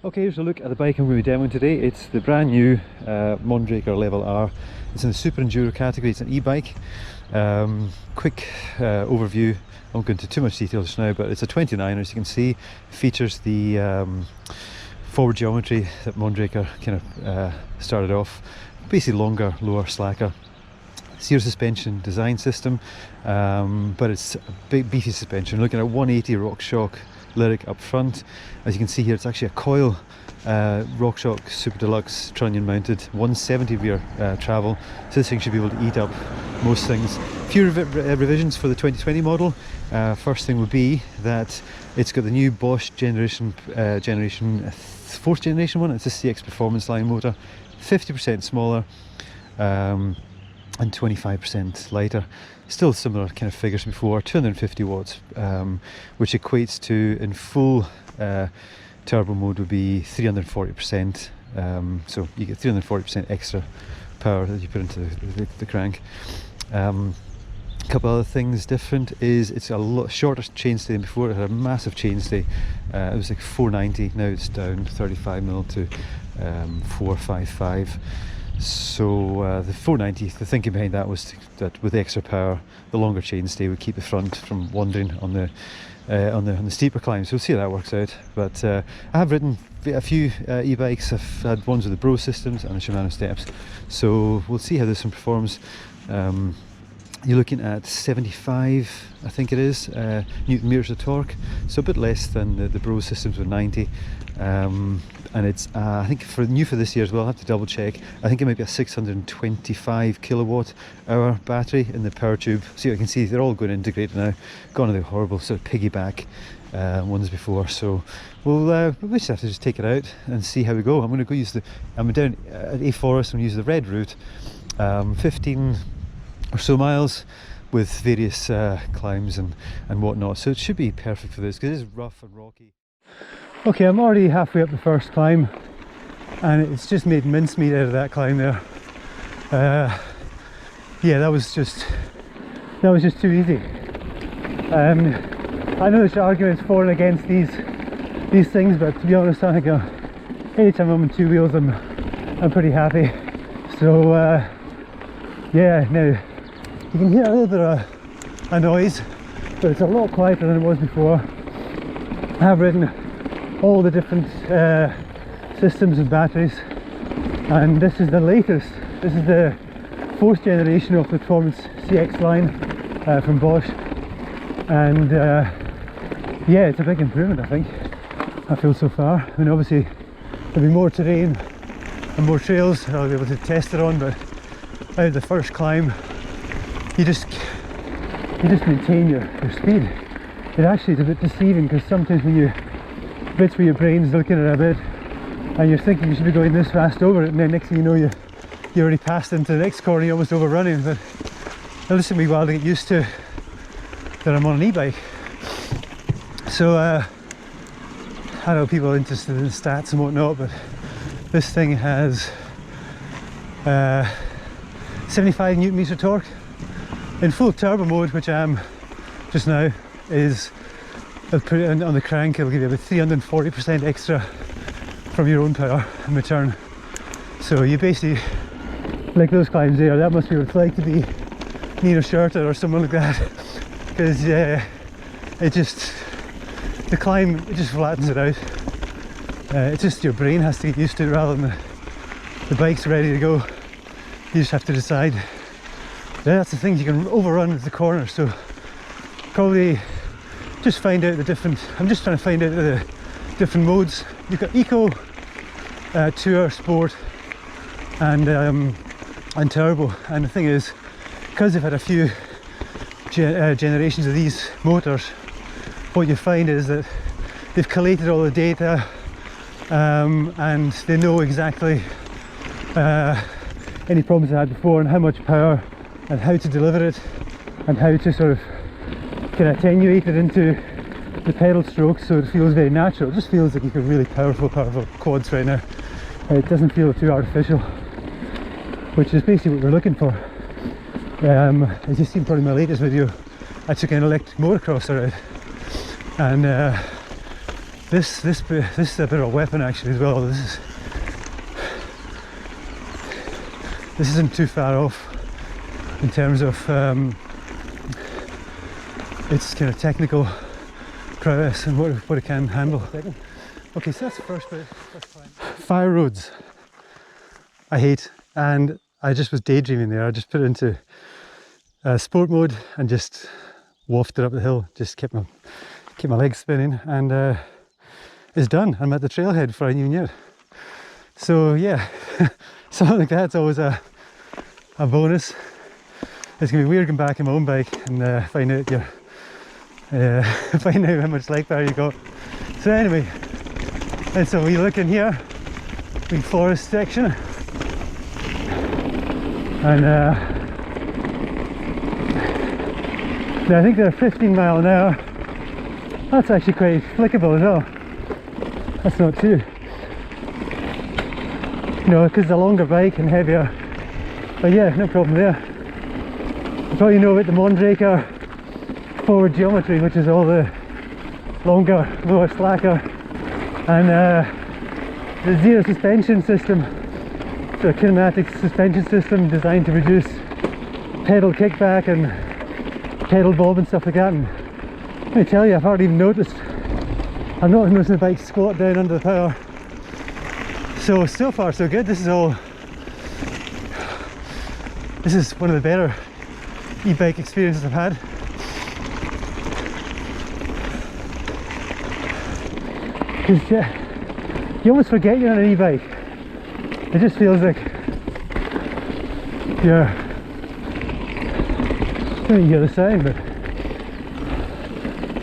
Okay, here's a look at the bike I'm going to be demoing today. It's the brand new Mondraker Level R. It's in the Super Enduro category. It's an e-bike. Quick overview. I won't go into too much detail just now, but it's a 29er, as you can see. It features the forward geometry that Mondraker kind of started off. Basically longer, lower, slacker. Sear suspension design system, but it's a big beefy suspension. Looking at 180 RockShox Lyric up front. As you can see here, it's actually a coil RockShox Super Deluxe trunnion mounted, 170 rear travel, so this thing should be able to eat up most things. A few revisions for the 2020 model. First thing would be that it's got the new Bosch fourth generation one. It's a CX Performance line motor, 50% smaller and 25% lighter. Still similar kind of figures before, 250 watts, which equates to, in full turbo mode, would be 340%. So you get 340% extra power that you put into the crank. A couple other things different is it's a lot shorter chainstay than before. It had a massive chainstay. It was like 490, now it's down 35mm to 455. So the 490, the thinking behind that was that with extra power, the longer chainstay would keep the front from wandering on the steeper climbs. So we'll see how that works out. But I have ridden a few e-bikes. I've had ones with the Bro systems and the Shimano steps. So we'll see how this one performs. You're looking at 75, I think it is, Newton meters of torque, so a bit less than the Bro systems with 90. And it's I think for this year as well, I'll have to double check. I think it might be a 625 kilowatt hour battery in the power tube. So you can see they're all going to integrate now, gone to the horrible sort of piggyback ones before. So we'll just have to just take it out and see how we go. I'm going to go use I'm down at A Forest. I'm going to use the red route, 15 or so miles with various climbs and whatnot. So it should be perfect for this because it is rough and rocky. Okay, I'm already halfway up the first climb and it's just made mincemeat out of that climb there. Yeah, that was just too easy. I know there's arguments for and against these things, but to be honest, I think anytime I'm on two wheels I'm pretty happy. So yeah, now you can hear a little bit of a noise, but it's a lot quieter than it was before. I have ridden all the different systems and batteries, and this is the latest. This is the fourth generation of the Performance CX line from Bosch, and yeah, it's a big improvement, I think. I feel so far. I mean, obviously there'll be more terrain and more trails I'll be able to test it on, but out of the first climb you just maintain your speed. It actually is a bit deceiving because sometimes when you bits where your brain's looking at a bit and you're thinking you should be going this fast over it, and then next thing you know you already passed into the next corner, you're almost overrunning. But it'll just take me a while to get used to that I'm on an e-bike. So I know people are interested in stats and whatnot, but this thing has 75 Newton meters of torque in full turbo mode, which I am just now. I'll put it on the crank. It'll give you about 340% extra from your own power in return. So you basically, like those climbs there, that must be what it's like to be Nino Schurter or someone like that, because the climb, it just flattens it out. It's just your brain has to get used to it rather than the bike's ready to go. You just have to decide. Yeah, that's the thing, you can overrun the corner, so probably just find out the different, I'm just trying to find out the different modes. You've got Eco, Tour, Sport and Turbo, and the thing is, because they've had a few generations of these motors, what you find is that they've collated all the data and they know exactly any problems they had before and how much power and how to deliver it and how to sort of can attenuate it into the pedal strokes so it feels very natural. It just feels like you've got really powerful quads right now. It doesn't feel too artificial, which is basically what we're looking for. As you've seen probably in my latest video, I took an electric motocrosser out, and This is a bit of a weapon actually as well. This isn't too far off in terms of its kind of technical prowess and what it can handle. Okay, so that's the first bit. Fire roads I hate, and I just was daydreaming there. I just put it into sport mode and just wafted up the hill, just kept my legs spinning, and it's done. I'm at the trailhead before I knew it. So yeah, something like that's always a bonus. It's gonna be weird going back on my own bike and find out how much leg power you got. So anyway, and so we look in here, big forest section, and I think they're 15 mile an hour. That's actually quite flickable as well. That's not too, because it's a longer bike and heavier. But yeah, no problem there. You probably know about the Mondraker forward geometry, which is all the longer, lower, slacker, and the zero suspension system, so a kinematic suspension system designed to reduce pedal kickback and pedal bob and stuff like that. And let me tell you, I've hardly even noticed. I'm not noticing the bike squat down under the power. So far so good. This is one of the better e-bike experiences I've had. Because you almost forget you're on an e-bike. It just feels like you're, I don't hear the sound, but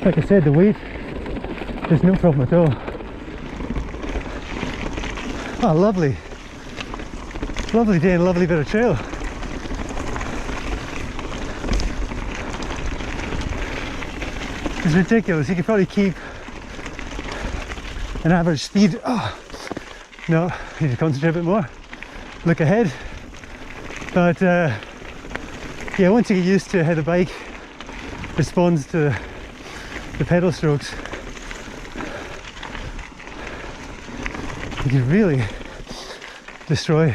like I said, the weight is no problem at all. Oh, lovely day and a lovely bit of trail. It's ridiculous. You could probably keep an average speed. Oh no, you need to concentrate a bit more, look ahead. But yeah, once you get used to how the bike responds to the pedal strokes, you can really destroy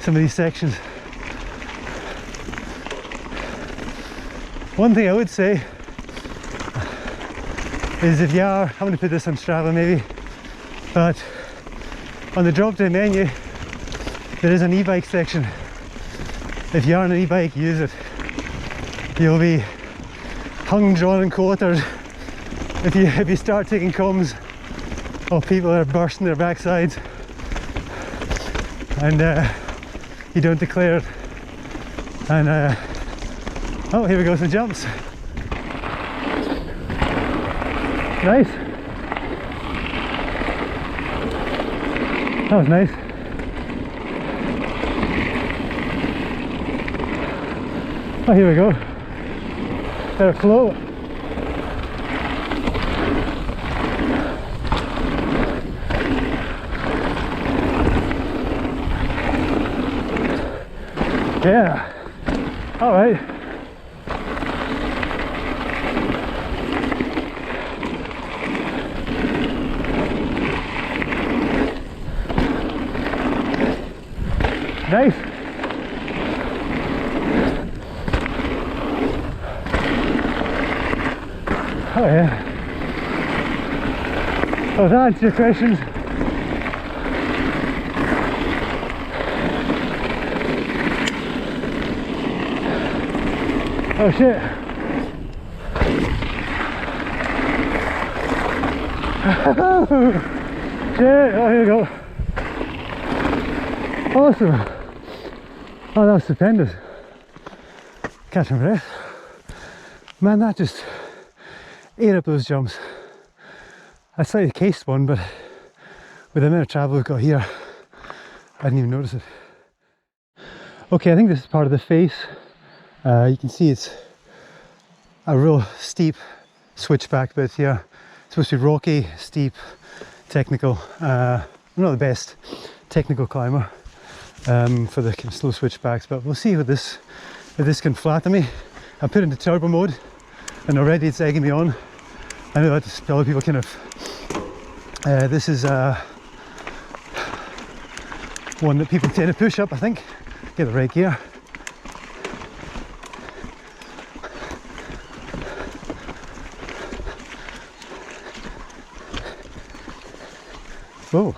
some of these sections. One thing I would say is, if you are, I'm going to put this on Strava maybe, but on the drop down menu there is an e-bike section. If you are on an e-bike, use it. You'll be hung, drawn and quartered if you start taking comms of people that are bursting their backsides and you don't declare it. And oh, here we go, some jumps. Nice. That was nice. Oh, here we go. Better flow. Yeah. All right. Nice. Oh yeah. Oh, that answers your questions. Oh shit. Shit. Oh, here we go. Awesome. Oh, that was stupendous. Catch my breath. Man, that just ate up those jumps. I slightly cased one, but with the amount of travel we've got here, I didn't even notice it. Okay, I think this is part of the face. You can see it's a real steep switchback bit here. It's supposed to be rocky, steep, technical. I'm not the best technical climber for the slow switchbacks, but we'll see if this can flatten me. I put it into turbo mode and already it's egging me on. I know that a lot of people kind of, this is one that people tend to push up, I think. Get the right gear. Whoa.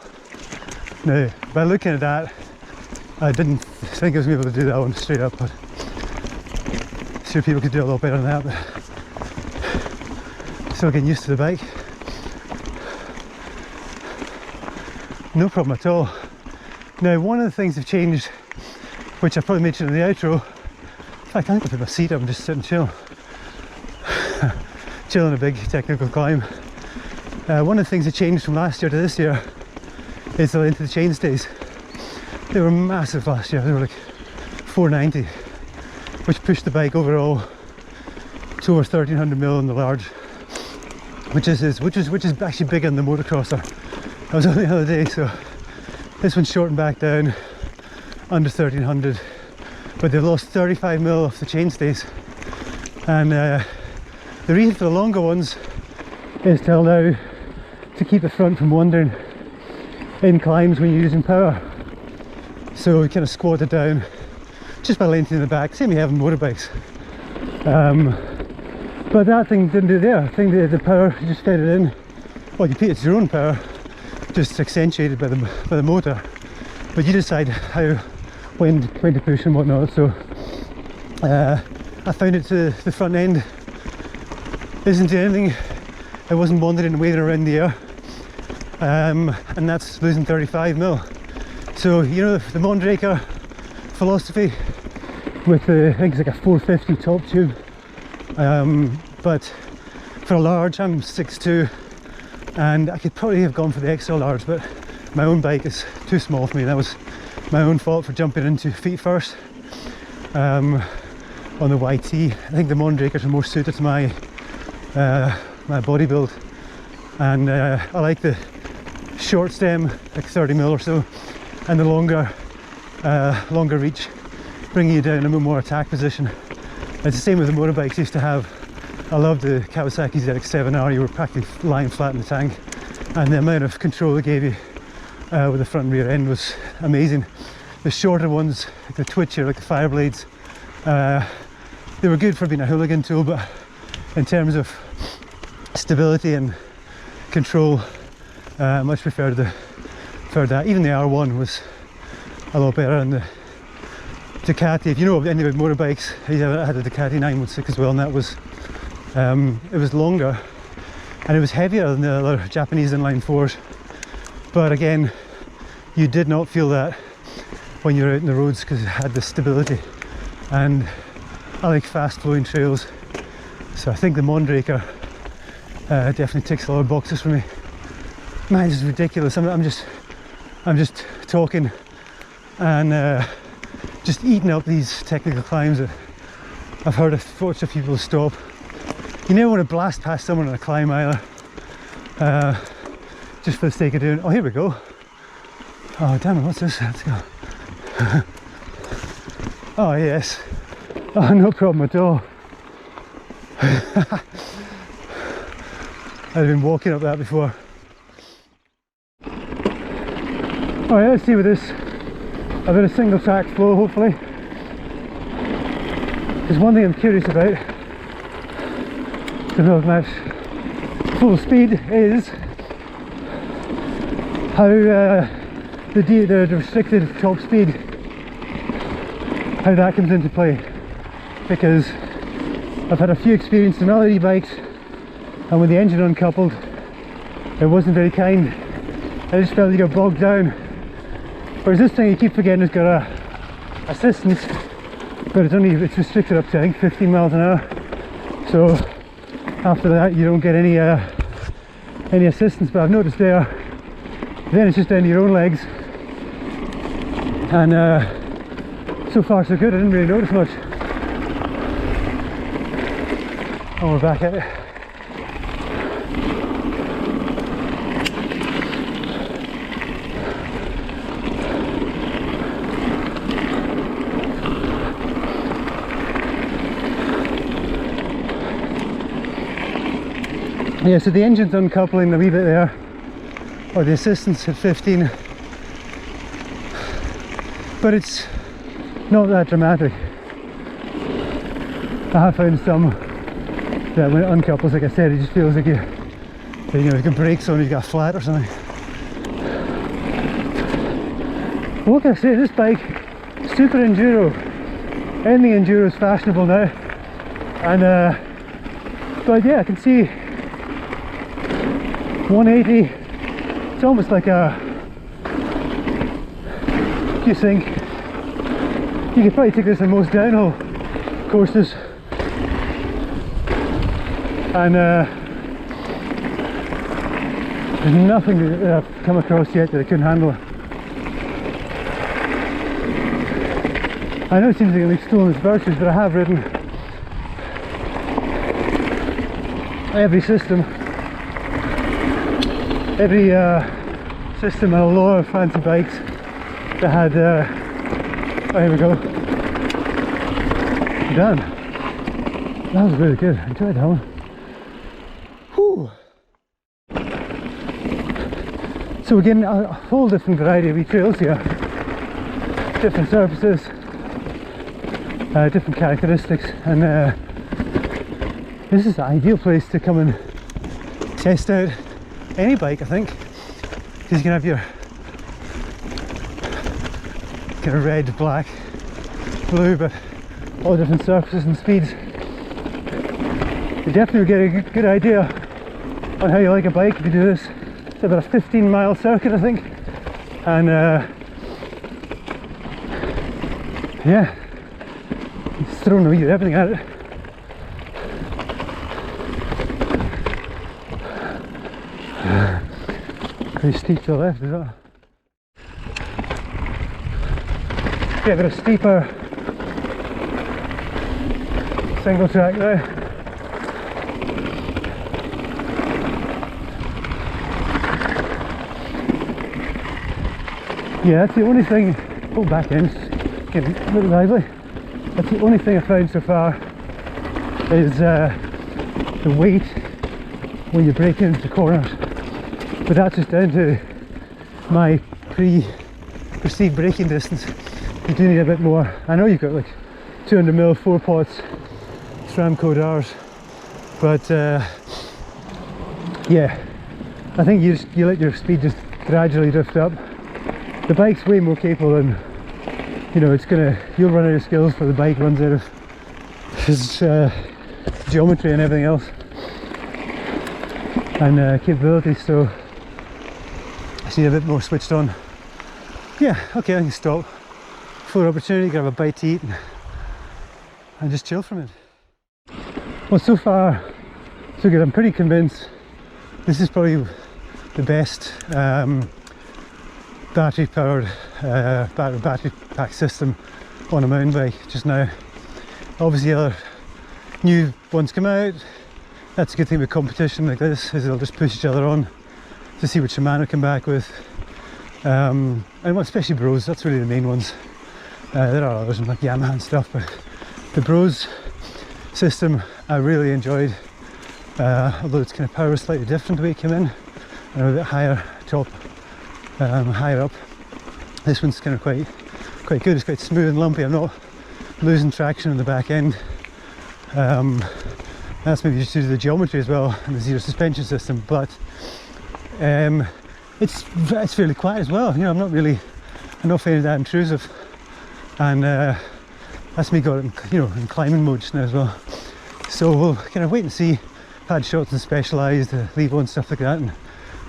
Now, by looking at that, I didn't think I was able to do that one straight up, but I'm sure people could do a lot better than that, but still getting used to the bike. No problem at all. Now, one of the things that changed, which I probably mentioned in the outro, in fact, I think I put my seat up and just sit and chill. Chilling a big technical climb. One of the things that changed from last year to this year is the length of the chainstays. They were massive last year, they were like 490, which pushed the bike overall to over 1300mm on the large, which is actually bigger than the motocrosser. I was on the other day, so this one's shortened back down under 1300, but they've lost 35mm off the chainstays. And the reason for the longer ones is to allow to keep the front from wandering in climbs when you're using power. So we kind of squat it down just by lengthening the back, same you have on motorbikes. But that thing didn't do there. I think the power, you just fed it in. Well, it's your own power, just accentuated by the motor. But you decide when to push and whatnot. So I found it to the front end isn't doing anything. It wasn't wandering and waving around the air. And that's losing 35mm. So, you know, the Mondraker philosophy with I think it's like a 450 top tube. But for a large, I'm 6'2", and I could probably have gone for the extra large, but my own bike is too small for me. That was my own fault for jumping into feet first on the YT. I think the Mondrakers are more suited to my body build, and I like the short stem, like 30mm or so, and the longer reach, bringing you down in a more attack position. It's the same with the motorbikes I used to have. I loved the Kawasaki ZX7R. You were practically lying flat in the tank, and the amount of control it gave you with the front and rear end was amazing. The shorter ones, like the Twitcher, like the Fireblades, they were good for being a hooligan tool, but in terms of stability and control, I much preferred that. Even the R1 was a lot better, and the Ducati, if you know anything about motorbikes, I had a Ducati 916 as well, and that was it was longer and it was heavier than the other Japanese inline fours, but again, you did not feel that when you're out in the roads because it had the stability. And I like fast flowing trails, so I think the Mondraker definitely ticks a lot of boxes for me. Man, this is ridiculous. I'm just talking and just eating up these technical climbs that I've heard of lots of people stop. You never want to blast past someone on a climb either, just for the sake of doing it. Oh, here we go. Oh, damn it, what's this? Let's go. Oh, yes. Oh, no problem at all. I've been walking up that before. Alright, let's see with this. A bit of single track flow, hopefully. There's one thing I'm curious about to build match full speed is how the restricted top speed, how that comes into play, because I've had a few experiences on other e-bikes, and with the engine uncoupled it wasn't very kind. I just felt you got bogged down, whereas this thing you keep forgetting it's got a assistance, but it's restricted up to I think 15 miles an hour, so after that you don't get any assistance. But I've noticed then it's just down to your own legs, and so far so good. I didn't really notice much. Oh, we're back at it. Yeah, so the engine's uncoupling a wee bit there, or the assistance at 15, but it's not that dramatic. I have found some that when it uncouples, like I said, it just feels like you know, you can brake on, you got flat or something. What can I say, this bike, Super Enduro. Anything Enduro is fashionable now, and but yeah, I can see 180. It's almost like a, you think you could probably take this on most downhill courses, and there's nothing that I've come across yet that I couldn't handle. I know it seems like it's stolen its virtues, but I have ridden every system on a lot of fancy bikes that had, oh, here we go, done. That was really good, I enjoyed that one. Whew. So we're getting a whole different variety of trails here, different surfaces, different characteristics, and this is the ideal place to come and test out any bike, I think, because you can have your kind of red, black, blue, but all different surfaces and speeds. You definitely get a good idea on how you like a bike if you do this. It's about a 15-mile circuit, I think, and yeah, it's throwing a wee bit of everything at it. Pretty steep to the left, is that? Yeah, a bit of steeper single track there. Yeah, that's the only thing. Oh, back end, getting a bit lively. That's the only thing I found so far is the weight when you brake into corners. But that's just down to my perceived braking distance. You do need a bit more. I know you've got like 200mm 4 pots SRAM code Rs, but yeah, I think you let your speed just gradually drift up. The bike's way more capable than, you know, you'll run out of skills before the bike runs out of its geometry and everything else, and capabilities, so I see a bit more switched on. Yeah, okay, I can stop. Full opportunity, grab a bite to eat and just chill from it. Well, so far so good. I'm pretty convinced this is probably the best battery powered battery pack system on a mountain bike just now. Obviously other new ones come out. That's a good thing with competition like this, is they'll just push each other on to see what Shimano come back with, and especially Bros, that's really the main ones. There are others like Yamaha and stuff, but the Bros system I really enjoyed, although it's kind of power slightly different the way it came in, and a bit higher top, higher up. This one's kind of quite good. It's quite smooth and lumpy. I'm not losing traction in the back end. That's maybe just due to the geometry as well and the zero suspension system, but it's fairly quiet as well. You know, I'm not finding that intrusive, and that's me got it, you know, in climbing mode just now as well. So we'll kind of wait and see. I've had shots and Specialized, Levo and stuff like that, and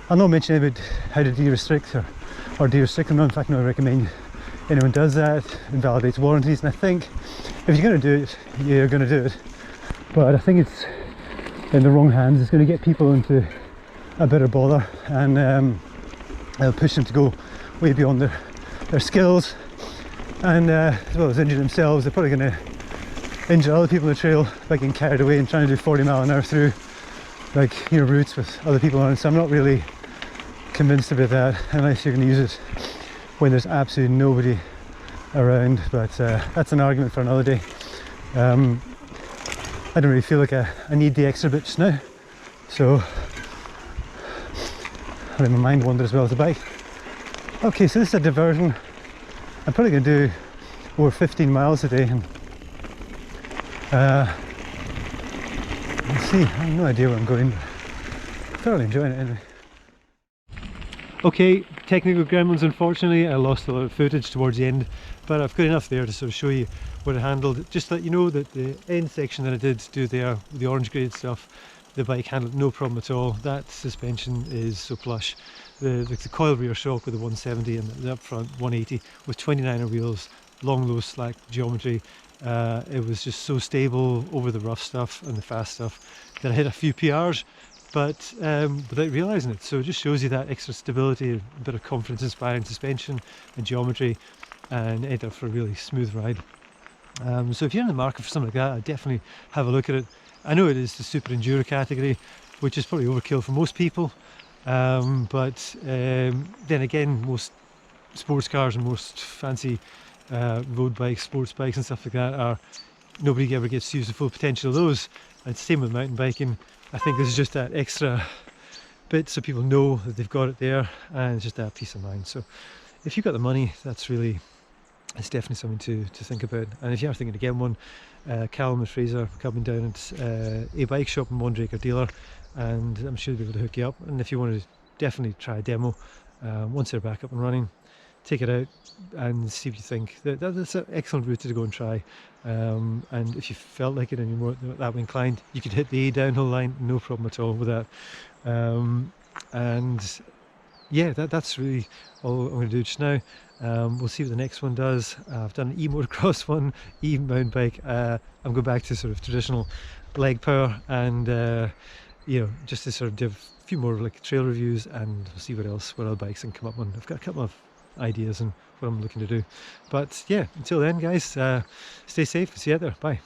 I'll not mention about how to de-restrict or de-restrict them. In fact, no, I recommend anyone does that. Invalidates warranties, and I think if you're going to do it, you're going to do it. But I think it's in the wrong hands. It's going to get people into a bit of bother, and it'll push them to go way beyond their skills, and as well as injure themselves. They're probably going to injure other people on the trail by getting carried away and trying to do 40 mile an hour through, like, you know, routes with other people on it. So I'm not really convinced about that, unless you're going to use it when there's absolutely nobody around. But that's an argument for another day. I don't really feel like I need the extra bit just now, So I let my mind wander as well as the bike. Okay, so this is a diversion. I'm probably going to do over 15 miles a day, and let's see, I have no idea where I'm going, but I'm thoroughly enjoying it anyway. Okay, technical gremlins, unfortunately. I lost a lot of footage towards the end, but I've got enough there to sort of show you what it handled. Just to let you know that the end section that I did do there, the orange grade stuff, the bike handled no problem at all. That suspension is so plush. The coil rear shock with the 170 and the up front 180 with 29er wheels, long low slack geometry. It was just so stable over the rough stuff and the fast stuff that I hit a few PRs, but without realising it. So it just shows you that extra stability, a bit of confidence inspiring suspension and geometry, and ended up for a really smooth ride. So if you're in the market for something like that, I'd definitely have a look at it. I know it is the Super Enduro category, which is probably overkill for most people, but then again, most sports cars and most fancy road bikes, sports bikes and stuff like that are, nobody ever gets to use the full potential of those. And same with mountain biking. I think this is just that extra bit so people know that they've got it there, and it's just that peace of mind. So if you've got the money, it's definitely something to think about. And if you are thinking to get one, Callum and Fraser coming down at a bike shop in Mondraker dealer, and I'm sure they'll be able to hook you up. And if you want to definitely try a demo, once they're back up and running, take it out and see what you think. That's an excellent route to go and try. And if you felt like it and you're more that way inclined, you could hit the A downhill line, no problem at all with that. And yeah, that's really all I'm going to do just now. We'll see what the next one does. I've done an e-motocross one, e-mountain bike. I'm going back to sort of traditional leg power, and you know, just to sort of do a few more like trail reviews, and we'll see what other bikes I can come up on. I've got a couple of ideas and what I'm looking to do. But yeah, until then guys, stay safe, see you out there, bye.